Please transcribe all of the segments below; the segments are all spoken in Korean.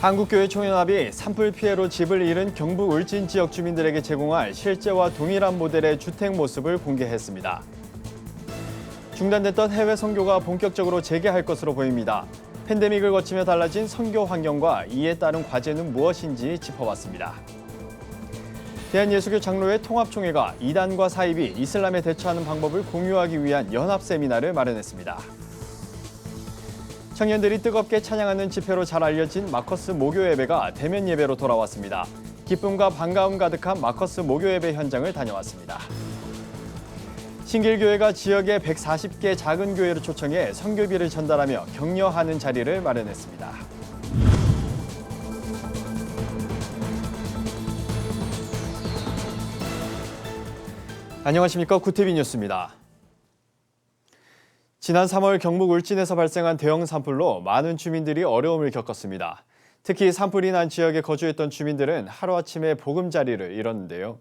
한국교회 총연합이 산불 피해로 집을 잃은 경북 울진 지역 주민들에게 제공할 실제와 동일한 모델의 주택 모습을 공개했습니다. 중단됐던 해외 선교가 본격적으로 재개할 것으로 보입니다. 팬데믹을 거치며 달라진 선교 환경과 이에 따른 과제는 무엇인지 짚어봤습니다. 대한예수교 장로회 통합총회가 이단과 사이비, 이슬람에 대처하는 방법을 공유하기 위한 연합 세미나를 마련했습니다. 청년들이 뜨겁게 찬양하는 집회로 잘 알려진 마커스 모교 예배가 대면 예배로 돌아왔습니다. 기쁨과 반가움 가득한 마커스 모교 예배 현장을 다녀왔습니다. 신길교회가 지역의 140개 작은 교회를 초청해 선교비를 전달하며 격려하는 자리를 마련했습니다. 안녕하십니까. 구티비 뉴스입니다. 지난 3월 경북 울진에서 발생한 대형 산불로 많은 주민들이 어려움을 겪었습니다. 특히 산불이 난 지역에 거주했던 주민들은 하루아침에 보금자리를 잃었는데요.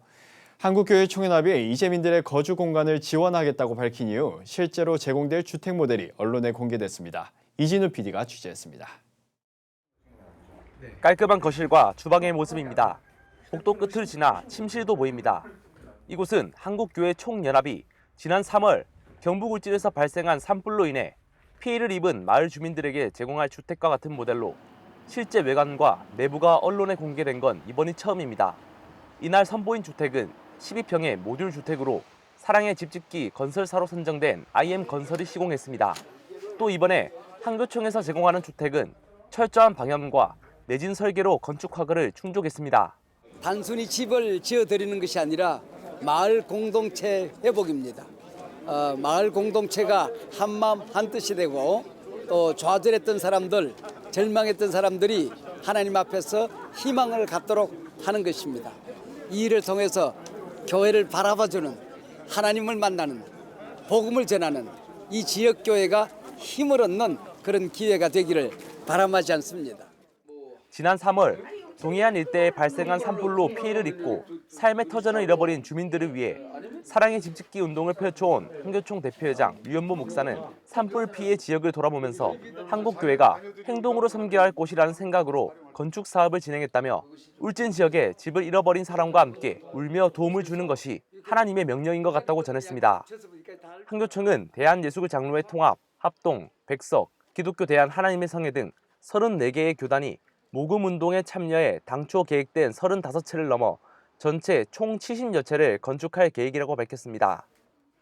한국교회 총연합이 이재민들의 거주 공간을 지원하겠다고 밝힌 이후 실제로 제공될 주택 모델이 언론에 공개됐습니다. 이진우 PD가 취재했습니다. 깔끔한 거실과 주방의 모습입니다. 복도 끝을 지나 침실도 보입니다. 이곳은 한국교회 총연합이 지난 3월 경북 울진에서 발생한 산불로 인해 피해를 입은 마을 주민들에게 제공할 주택과 같은 모델로 실제 외관과 내부가 언론에 공개된 건 이번이 처음입니다. 이날 선보인 주택은 12평의 모듈 주택으로 사랑의 집짓기 건설사로 선정된 IM건설이 시공했습니다. 또 이번에 한교총에서 제공하는 주택은 철저한 방염과 내진 설계로 건축 허가를 충족했습니다. 단순히 집을 지어드리는 것이 아니라 마을 공동체 회복입니다. 마을 공동체가 한마음 한뜻이 되고 또 좌절했던 사람들, 절망했던 사람들이 하나님 앞에서 희망을 갖도록 하는 것입니다. 이 일을 통해서 교회를 바라봐주는, 하나님을 만나는, 복음을 전하는 이 지역교회가 힘을 얻는 그런 기회가 되기를 바람하지 않습니다. 지난 3월 동해안 일대에 발생한 산불로 피해를 입고 삶의 터전을 잃어버린 주민들을 위해 사랑의 집짓기 운동을 펼쳐온 한교총 대표회장 류현모 목사는 산불 피해 지역을 돌아보면서 한국교회가 행동으로 섬겨야 할 곳이라는 생각으로 건축 사업을 진행했다며 울진 지역에 집을 잃어버린 사람과 함께 울며 도움을 주는 것이 하나님의 명령인 것 같다고 전했습니다. 한교총은 대한예수교 장로회 통합, 합동, 백석, 기독교 대한 하나님의 성회 등 34개의 교단이 모금운동에 참여해 당초 계획된 35채를 넘어 전체 총 70여 채를 건축할 계획이라고 밝혔습니다.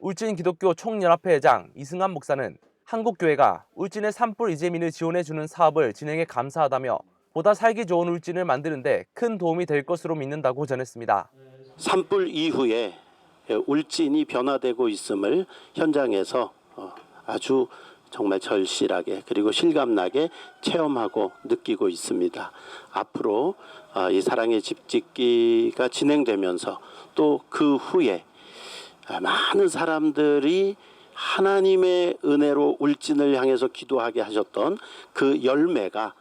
울진 기독교 총연합회 회장 이승환 목사는 한국교회가 울진의 산불 이재민을 지원해주는 사업을 진행해 감사하다며 보다 살기 좋은 울진을 만드는 데 큰 도움이 될 것으로 믿는다고 전했습니다. 산불 이후에 울진이 변화되고 있음을 현장에서 아주 정말 절실하게 그리고 실감나게 체험하고 느끼고 있습니다. 앞으로 이 사랑의 집짓기가 진행되면서 또 그 후에 많은 사람들이 하나님의 은혜로 울진을 향해서 기도하게 하셨던 그 열매가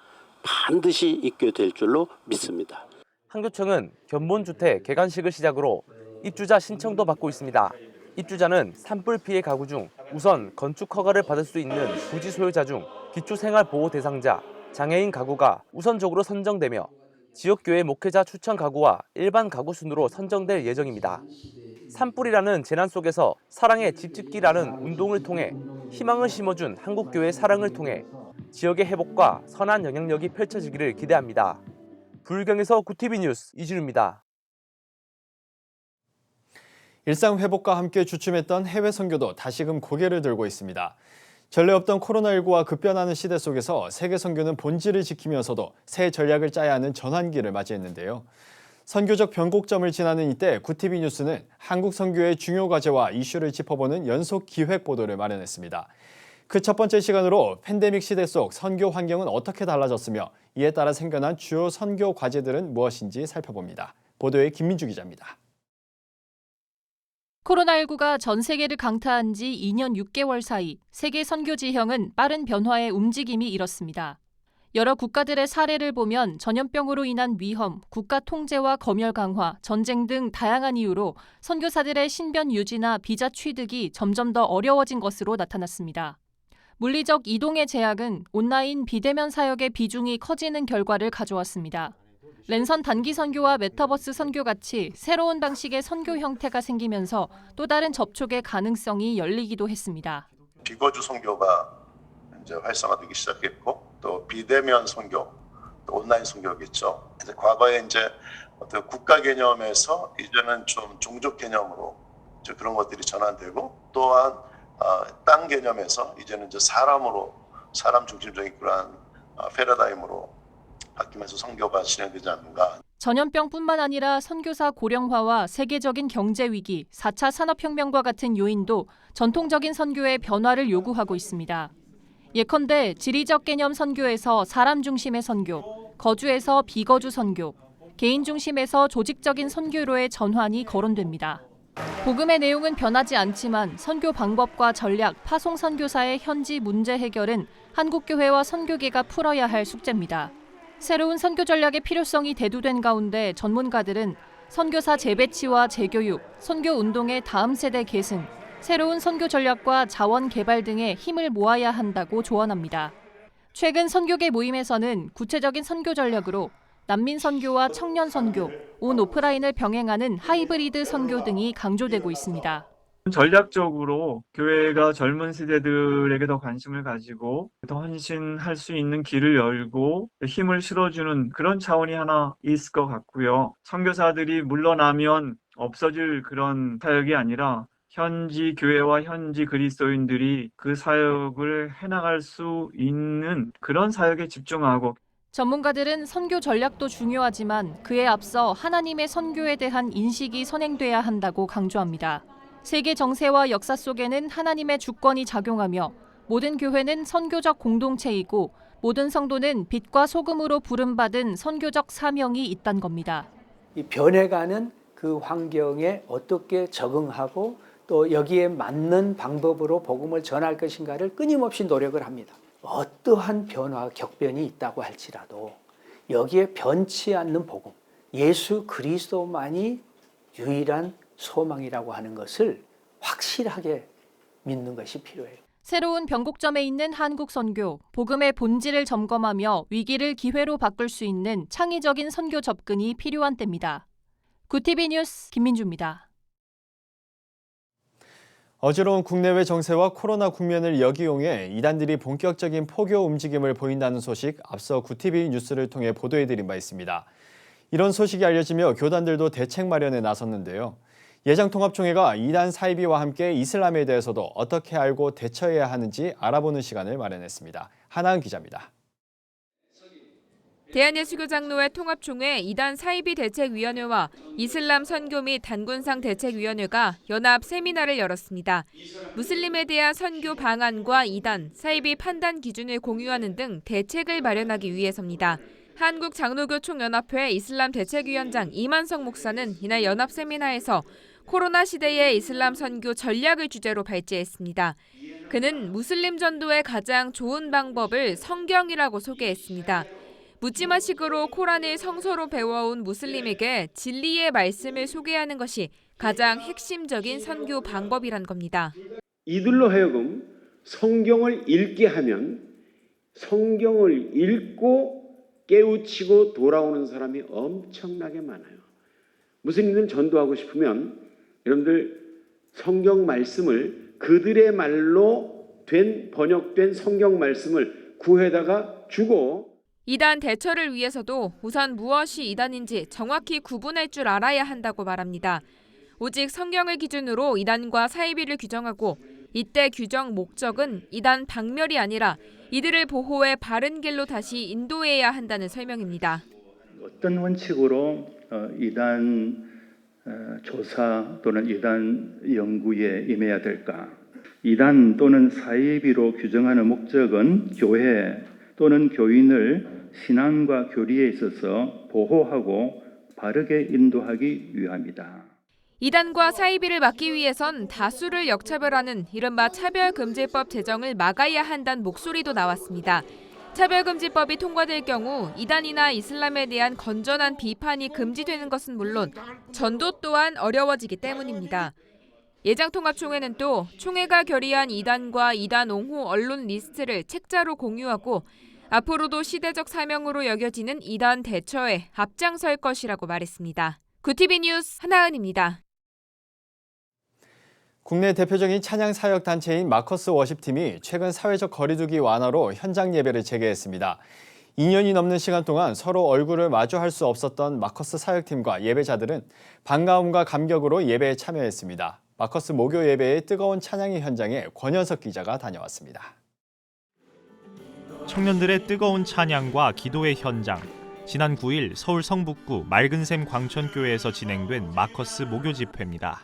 반드시 있게 될 줄로 믿습니다. 한교총은 견본주택 개관식을 시작으로 입주자 신청도 받고 있습니다. 입주자는 산불 피해 가구 중 우선 건축 허가를 받을 수 있는 부지 소유자 중 기초생활보호 대상자, 장애인 가구가 우선적으로 선정되며 지역교회 목회자 추천 가구와 일반 가구 순으로 선정될 예정입니다. 산불이라는 재난 속에서 사랑의 집짓기라는 운동을 통해 희망을 심어준 한국교회 사랑을 통해 지역의 회복과 선한 영향력이 펼쳐지기를 기대합니다. 불경에서 구티비 뉴스 이진우입니다. 일상 회복과 함께 주춤했던 해외 선교도 다시금 고개를 들고 있습니다. 전례 없던 코로나19와 급변하는 시대 속에서 세계 선교는 본질을 지키면서도 새 전략을 짜야 하는 전환기를 맞이했는데요. 선교적 변곡점을 지나는 이때 구티비 뉴스는 한국 선교의 중요 과제와 이슈를 짚어보는 연속 기획 보도를 마련했습니다. 그 첫 번째 시간으로 팬데믹 시대 속 선교 환경은 어떻게 달라졌으며 이에 따라 생겨난 주요 선교 과제들은 무엇인지 살펴봅니다. 보도에 김민주 기자입니다. 코로나19가 전 세계를 강타한 지 2년 6개월 사이 세계 선교 지형은 빠른 변화의 움직임이 일었습니다. 여러 국가들의 사례를 보면 전염병으로 인한 위험, 국가 통제와 검열 강화, 전쟁 등 다양한 이유로 선교사들의 신변 유지나 비자 취득이 점점 더 어려워진 것으로 나타났습니다. 물리적 이동의 제약은 온라인 비대면 사역의 비중이 커지는 결과를 가져왔습니다. 랜선 단기 선교와 메타버스 선교 같이 새로운 방식의 선교 형태가 생기면서 또 다른 접촉의 가능성이 열리기도 했습니다. 비거주 선교가 이제 활성화되기 시작했고 또 비대면 선교, 또 온라인 선교겠죠. 이제 과거에 이제 어떤 국가 개념에서 이제는 좀 종족 개념으로 이제 그런 것들이 전환되고 또한 땅 개념에서 이제는 이제 사람 중심적인 그러한 패러다임으로 바뀌면서 선교가 진행되지 않는가. 전염병뿐만 아니라 선교사 고령화와 세계적인 경제 위기, 4차 산업혁명과 같은 요인도 전통적인 선교의 변화를 요구하고 있습니다. 예컨대 지리적 개념 선교에서 사람 중심의 선교, 거주에서 비거주 선교, 개인 중심에서 조직적인 선교로의 전환이 거론됩니다. 복음의 내용은 변하지 않지만 선교 방법과 전략, 파송 선교사의 현지 문제 해결은 한국교회와 선교계가 풀어야 할 숙제입니다. 새로운 선교 전략의 필요성이 대두된 가운데 전문가들은 선교사 재배치와 재교육, 선교 운동의 다음 세대 계승, 새로운 선교 전략과 자원 개발 등에 힘을 모아야 한다고 조언합니다. 최근 선교계 모임에서는 구체적인 선교 전략으로 난민 선교와 청년 선교, 온 오프라인을 병행하는 하이브리드 선교 등이 강조되고 있습니다. 전략적으로 교회가 젊은 세대들에게 더 관심을 가지고 더 헌신할 수 있는 길을 열고 힘을 실어주는 그런 차원이 하나 있을 것 같고요. 선교사들이 물러나면 없어질 그런 사역이 아니라 현지 교회와 현지 그리스도인들이 그 사역을 해나갈 수 있는 그런 사역에 집중하고 전문가들은 선교 전략도 중요하지만 그에 앞서 하나님의 선교에 대한 인식이 선행돼야 한다고 강조합니다. 세계 정세와 역사 속에는 하나님의 주권이 작용하며 모든 교회는 선교적 공동체이고 모든 성도는 빛과 소금으로 부름받은 선교적 사명이 있다는 겁니다. 이 변해가는 그 환경에 어떻게 적응하고 또 여기에 맞는 방법으로 복음을 전할 것인가를 끊임없이 노력을 합니다. 어떠한 변화, 격변이 있다고 할지라도 여기에 변치 않는 복음, 예수 그리스도만이 유일한 소망이라고 하는 것을 확실하게 믿는 것이 필요해요. 새로운 변곡점에 있는 한국 선교, 복음의 본질을 점검하며 위기를 기회로 바꿀 수 있는 창의적인 선교 접근이 필요한 때입니다. 구티비 뉴스 김민주입니다. 어지러운 국내외 정세와 코로나 국면을 역이용해 이단들이 본격적인 포교 움직임을 보인다는 소식 앞서 구티비 뉴스를 통해 보도해드린 바 있습니다. 이런 소식이 알려지며 교단들도 대책 마련에 나섰는데요. 예장통합총회가 이단 사이비와 함께 이슬람에 대해서도 어떻게 알고 대처해야 하는지 알아보는 시간을 마련했습니다. 하나은 기자입니다. 대한예수교장로회 통합총회 이단 사이비 대책위원회와 이슬람 선교 및 단군상 대책위원회가 연합 세미나를 열었습니다. 무슬림에 대한 선교 방안과 이단, 사이비 판단 기준을 공유하는 등 대책을 마련하기 위해서입니다. 한국장로교총연합회 이슬람 대책위원장 이만석 목사는 이날 연합 세미나에서 코로나 시대의 이슬람 선교 전략을 주제로 발제했습니다. 그는 무슬림 전도의 가장 좋은 방법을 성경이라고 소개했습니다. 묻지마식으로 코란을 성서로 배워온 무슬림에게 진리의 말씀을 소개하는 것이 가장 핵심적인 선교 방법이란 겁니다. 이들로 하여금 성경을 읽게 하면 성경을 읽고 깨우치고 돌아오는 사람이 엄청나게 많아요. 무슬림들 전도하고 싶으면 여러분들 성경 말씀을 그들의 말로 번역된 성경 말씀을 구해다가 주고 이단 대처를 위해서도 우선 무엇이 이단인지 정확히 구분할 줄 알아야 한다고 말합니다. 오직 성경을 기준으로 이단과 사이비를 규정하고 이때 규정 목적은 이단 박멸이 아니라 이들을 보호해 바른 길로 다시 인도해야 한다는 설명입니다. 어떤 원칙으로 이단 조사 또는 이단 연구에 임해야 될까? 이단 또는 사이비로 규정하는 목적은 교회 또는 교인을 신앙과 교리에 있어서 보호하고 바르게 인도하기 위함이다. 이단과 사이비를 막기 위해선 다수를 역차별하는 이른바 차별금지법 제정을 막아야 한다는 목소리도 나왔습니다. 차별금지법이 통과될 경우 이단이나 이슬람에 대한 건전한 비판이 금지되는 것은 물론 전도 또한 어려워지기 때문입니다. 예장통합총회는 또 총회가 결의한 이단과 이단 옹호 언론 리스트를 책자로 공유하고 앞으로도 시대적 사명으로 여겨지는 이단 대처에 앞장설 것이라고 말했습니다. 구티비 뉴스 하나은입니다. 국내 대표적인 찬양 사역 단체인 마커스 워십팀이 최근 사회적 거리두기 완화로 현장 예배를 재개했습니다. 2년이 넘는 시간 동안 서로 얼굴을 마주할 수 없었던 마커스 사역팀과 예배자들은 반가움과 감격으로 예배에 참여했습니다. 마커스 목요 예배의 뜨거운 찬양의 현장에 권현석 기자가 다녀왔습니다. 청년들의 뜨거운 찬양과 기도의 현장. 지난 9일 서울 성북구 맑은샘 광천교회에서 진행된 마커스 목요 집회입니다.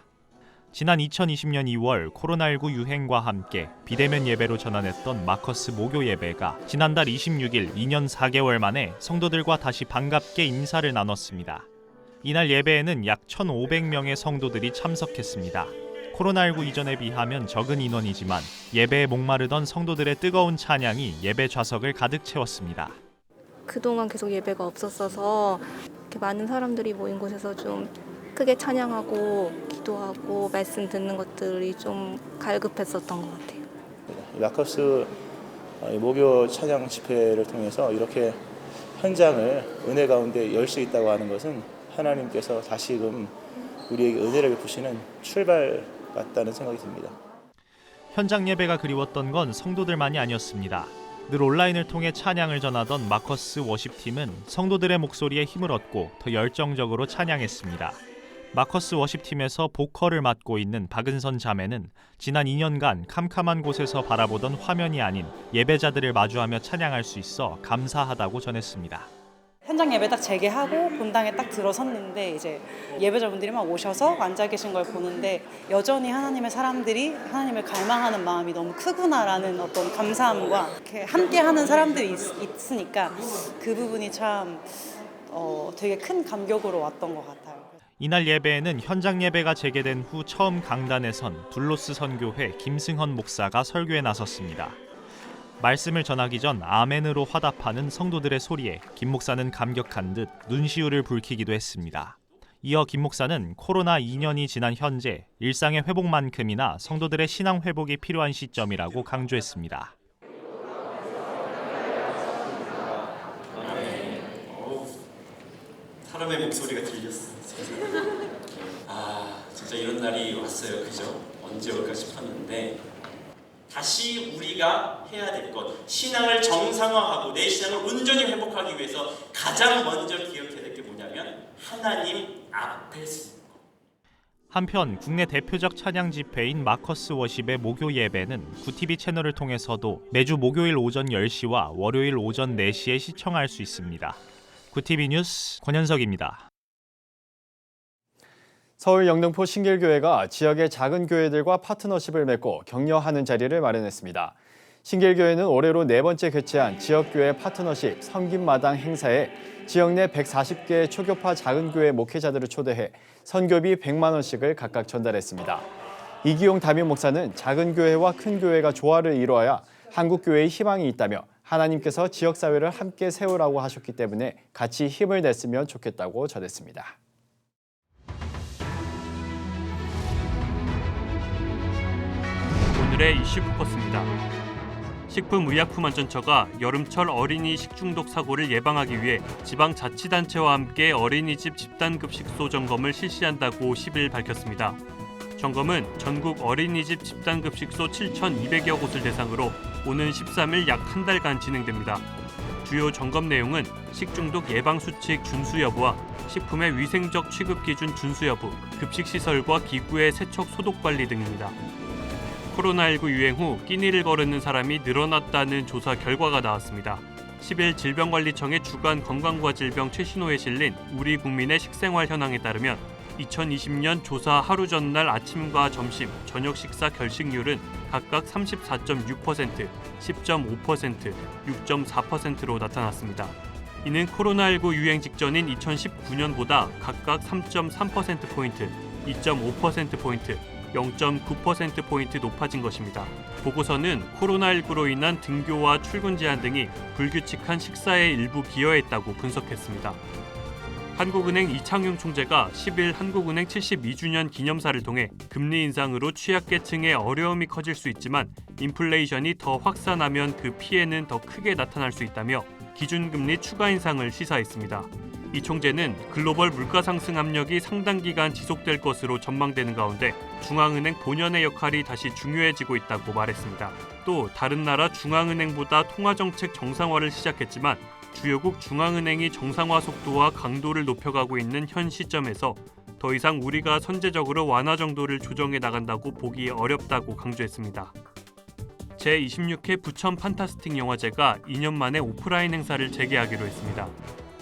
지난 2020년 2월 코로나19 유행과 함께 비대면 예배로 전환했던 마커스 목요 예배가 지난달 26일 2년 4개월 만에 성도들과 다시 반갑게 인사를 나눴습니다. 이날 예배에는 약 1,500명의 성도들이 참석했습니다. 코로나19 이전에 비하면 적은 인원이지만 예배에 목마르던 성도들의 뜨거운 찬양이 예배 좌석을 가득 채웠습니다. 그동안 계속 예배가 없었어서 이렇게 많은 사람들이 모인 곳에서 좀 크게 찬양하고 기도하고 말씀 듣는 것들이 좀 갈급했었던 것 같아요. 마커스 목요 찬양 집회를 통해서 이렇게 현장을 은혜 가운데 열 수 있다고 하는 것은 하나님께서 다시금 우리에게 은혜를 베푸시는 출발 같다는 생각이 듭니다. 현장 예배가 그리웠던 건 성도들만이 아니었습니다. 늘 온라인을 통해 찬양을 전하던 마커스 워십팀은 성도들의 목소리에 힘을 얻고 더 열정적으로 찬양했습니다. 마커스 워십팀에서 보컬을 맡고 있는 박은선 자매는 지난 2년간 캄캄한 곳에서 바라보던 화면이 아닌 예배자들을 마주하며 찬양할 수 있어 감사하다고 전했습니다. 현장 예배 딱 재개하고 본당에 딱 들어섰는데 이제 예배자분들이 막 오셔서 앉아 계신 걸 보는데 여전히 하나님의 사람들이 하나님을 갈망하는 마음이 너무 크구나라는 어떤 감사함과 이렇게 함께하는 사람들이 있으니까 그 부분이 참 되게 큰 감격으로 왔던 것 같아요. 이날 예배에는 현장 예배가 재개된 후 처음 강단에 선 둘로스 선교회 김승헌 목사가 설교에 나섰습니다. 말씀을 전하기 전 아멘으로 화답하는 성도들의 소리에 김 목사는 감격한 듯 눈시울을 붉히기도 했습니다. 이어 김 목사는 코로나 2년이 지난 현재 일상의 회복만큼이나 성도들의 신앙 회복이 필요한 시점이라고 강조했습니다. 사람의 목소리가 들렸어. 진짜 이런 날이 왔어요. 그죠? 언제 올까 싶었는데 다시 우리가 해야 될 것, 신앙을 정상화하고 내 신앙을 온전히 회복하기 위해서 가장 먼저 기억해야 될 게 뭐냐면 하나님 앞에 서는 것. 한편 국내 대표적 찬양 집회인 마커스 워십의 목요 예배는 구티비 채널을 통해서도 매주 목요일 오전 10시와 월요일 오전 4시에 시청할 수 있습니다. 구티비 뉴스 권현석입니다. 서울 영등포 신길교회가 지역의 작은 교회들과 파트너십을 맺고 격려하는 자리를 마련했습니다. 신길교회는 올해로 4번째 개최한 지역교회 파트너십 성김마당 행사에 지역 내 140개의 초교파 작은 교회 목회자들을 초대해 선교비 100만 원씩을 각각 전달했습니다. 이기용 담임 목사는 작은 교회와 큰 교회가 조화를 이루어야 한국교회의 희망이 있다며 하나님께서 지역사회를 함께 세우라고 하셨기 때문에 같이 힘을 냈으면 좋겠다고 전했습니다. 오늘의 이슈 포커스입니다. 식품의약품안전처가 여름철 어린이 식중독 사고를 예방하기 위해 지방자치단체와 함께 어린이집 집단급식소 점검을 실시한다고 10일 밝혔습니다. 점검은 전국 어린이집 집단급식소 7,200여 곳을 대상으로 오는 13일 약 한 달간 진행됩니다. 주요 점검 내용은 식중독 예방수칙 준수 여부와 식품의 위생적 취급 기준 준수 여부, 급식시설과 기구의 세척 소독 관리 등입니다. 코로나19 유행 후 끼니를 거르는 사람이 늘어났다는 조사 결과가 나왔습니다. 10일 질병관리청의 주간 건강과 질병 최신호에 실린 우리 국민의 식생활 현황에 따르면 2020년 조사 하루 전날 아침과 점심, 저녁 식사 결식률은 각각 34.6%, 10.5%, 6.4%로 나타났습니다. 이는 코로나19 유행 직전인 2019년보다 각각 3.3%포인트, 2.5%포인트, 0.9%포인트 높아진 것입니다. 보고서는 코로나19로 인한 등교와 출근 제한 등이 불규칙한 식사에 일부 기여했다고 분석했습니다. 한국은행 이창용 총재가 10일 한국은행 72주년 기념사를 통해 금리 인상으로 취약계층의 어려움이 커질 수 있지만 인플레이션이 더 확산하면 그 피해는 더 크게 나타날 수 있다며 기준금리 추가 인상을 시사했습니다. 이 총재는 글로벌 물가 상승 압력이 상당 기간 지속될 것으로 전망되는 가운데 중앙은행 본연의 역할이 다시 중요해지고 있다고 말했습니다. 또 다른 나라 중앙은행보다 통화정책 정상화를 시작했지만 주요국 중앙은행이 정상화 속도와 강도를 높여가고 있는 현 시점에서 더 이상 우리가 선제적으로 완화 정도를 조정해 나간다고 보기 어렵다고 강조했습니다. 제26회 부천 판타스틱 영화제가 2년 만에 오프라인 행사를 재개하기로 했습니다.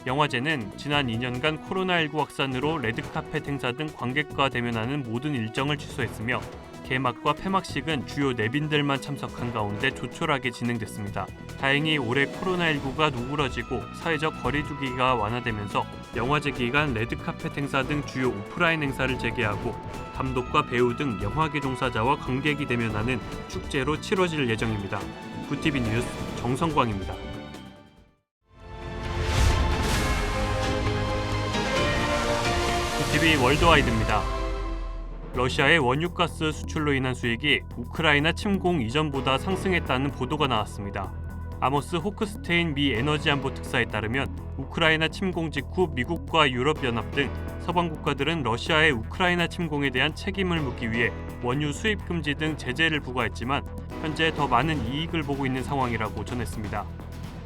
영화제는 지난 2년간 코로나19 확산으로 레드카펫 행사 등 관객과 대면하는 모든 일정을 취소했으며 개막과 폐막식은 주요 내빈들만 참석한 가운데 조촐하게 진행됐습니다. 다행히 올해 코로나19가 누그러지고 사회적 거리두기가 완화되면서 영화제 기간 레드카펫 행사 등 주요 오프라인 행사를 재개하고 감독과 배우 등 영화계 종사자와 관객이 대면하는 축제로 치러질 예정입니다. 구티비 뉴스 정성광입니다. 구티비 월드와이드입니다. 러시아의 원유가스 수출로 인한 수익이 우크라이나 침공 이전보다 상승했다는 보도가 나왔습니다. 아모스 호크스테인 미 에너지안보 특사에 따르면 우크라이나 침공 직후 미국과 유럽연합 등 서방 국가들은 러시아의 우크라이나 침공에 대한 책임을 묻기 위해 원유 수입 금지 등 제재를 부과했지만 현재 더 많은 이익을 보고 있는 상황이라고 전했습니다.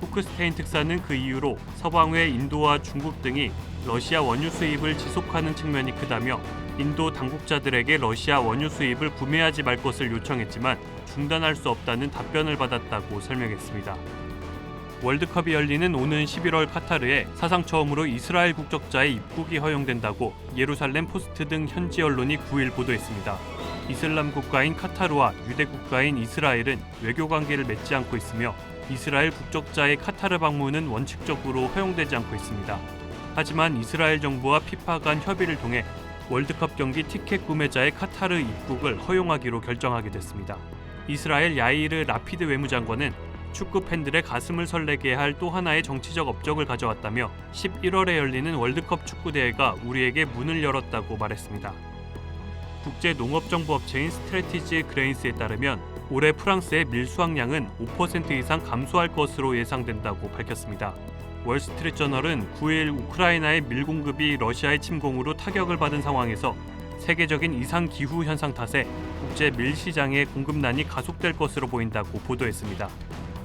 호크스테인 특사는 그 이유로 서방 외 인도와 중국 등이 러시아 원유 수입을 지속하는 측면이 크다며 인도 당국자들에게 러시아 원유 수입을 구매하지 말 것을 요청했지만 중단할 수 없다는 답변을 받았다고 설명했습니다. 월드컵이 열리는 오는 11월 카타르에 사상 처음으로 이스라엘 국적자의 입국이 허용된다고 예루살렘 포스트 등 현지 언론이 9일 보도했습니다. 이슬람 국가인 카타르와 유대 국가인 이스라엘은 외교 관계를 맺지 않고 있으며 이스라엘 국적자의 카타르 방문은 원칙적으로 허용되지 않고 있습니다. 하지만 이스라엘 정부와 피파 간 협의를 통해 월드컵 경기 티켓 구매자의 카타르 입국을 허용하기로 결정하게 됐습니다. 이스라엘 야이르 라피드 외무장관은 축구 팬들의 가슴을 설레게 할 또 하나의 정치적 업적을 가져왔다며 11월에 열리는 월드컵 축구대회가 우리에게 문을 열었다고 말했습니다. 국제농업정보업체인 스트래티지 그레인스에 따르면 올해 프랑스의 밀 수확량은 5% 이상 감소할 것으로 예상된다고 밝혔습니다. 월스트리트저널은 9일 우크라이나의 밀 공급이 러시아의 침공으로 타격을 받은 상황에서 세계적인 이상 기후 현상 탓에 국제 밀 시장의 공급난이 가속될 것으로 보인다고 보도했습니다.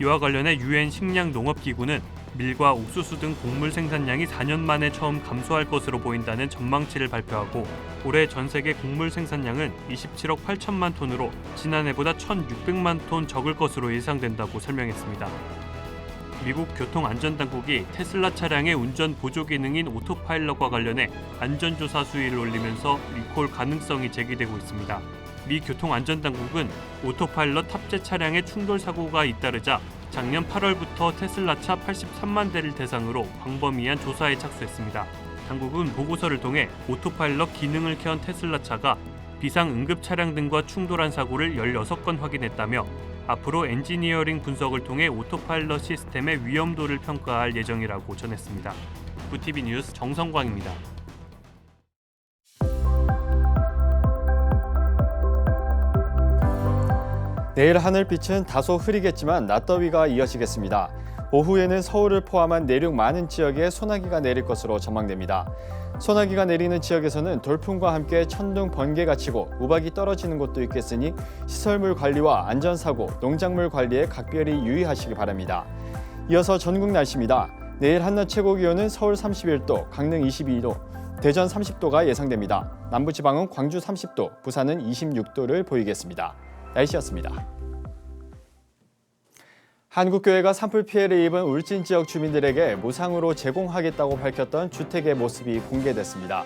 이와 관련해 유엔 식량농업기구는 밀과 옥수수 등 곡물 생산량이 4년 만에 처음 감소할 것으로 보인다는 전망치를 발표하고 올해 전 세계 곡물 생산량은 27억 8천만 톤으로 지난해보다 1,600만 톤 적을 것으로 예상된다고 설명했습니다. 미국 교통안전당국이 테슬라 차량의 운전 보조 기능인 오토파일럿과 관련해 안전조사 수위를 올리면서 리콜 가능성이 제기되고 있습니다. 미 교통안전당국은 오토파일럿 탑재 차량에 충돌 사고가 잇따르자 작년 8월부터 테슬라 차 83만 대를 대상으로 광범위한 조사에 착수했습니다. 당국은 보고서를 통해 오토파일럿 기능을 켠 테슬라 차가 비상 응급 차량 등과 충돌한 사고를 16건 확인했다며 앞으로 엔지니어링 분석을 통해 오토파일럿 시스템의 위험도를 평가할 예정이라고 전했습니다. 구티비 뉴스 정성광입니다. 내일 하늘빛은 다소 흐리겠지만 낮더위가 이어지겠습니다. 오후에는 서울을 포함한 내륙 많은 지역에 소나기가 내릴 것으로 전망됩니다. 소나기가 내리는 지역에서는 돌풍과 함께 천둥, 번개가 치고 우박이 떨어지는 곳도 있겠으니 시설물 관리와 안전사고, 농작물 관리에 각별히 유의하시기 바랍니다. 이어서 전국 날씨입니다. 내일 한낮 최고 기온은 서울 31도, 강릉 22도, 대전 30도가 예상됩니다. 남부지방은 광주 30도, 부산은 26도를 보이겠습니다. 날씨였습니다. 한국교회가 산불 피해를 입은 울진 지역 주민들에게 무상으로 제공하겠다고 밝혔던 주택의 모습이 공개됐습니다.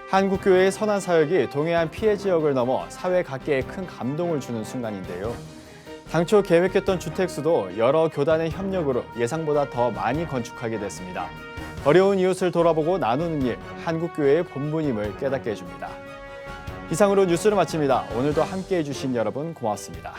한국교회의 선한 사역이 동해안 피해 지역을 넘어 사회 각계에 큰 감동을 주는 순간인데요. 당초 계획했던 주택수도 여러 교단의 협력으로 예상보다 더 많이 건축하게 됐습니다. 어려운 이웃을 돌아보고 나누는 일, 한국교회의 본분임을 깨닫게 해줍니다. 이상으로 뉴스를 마칩니다. 오늘도 함께해 주신 여러분 고맙습니다.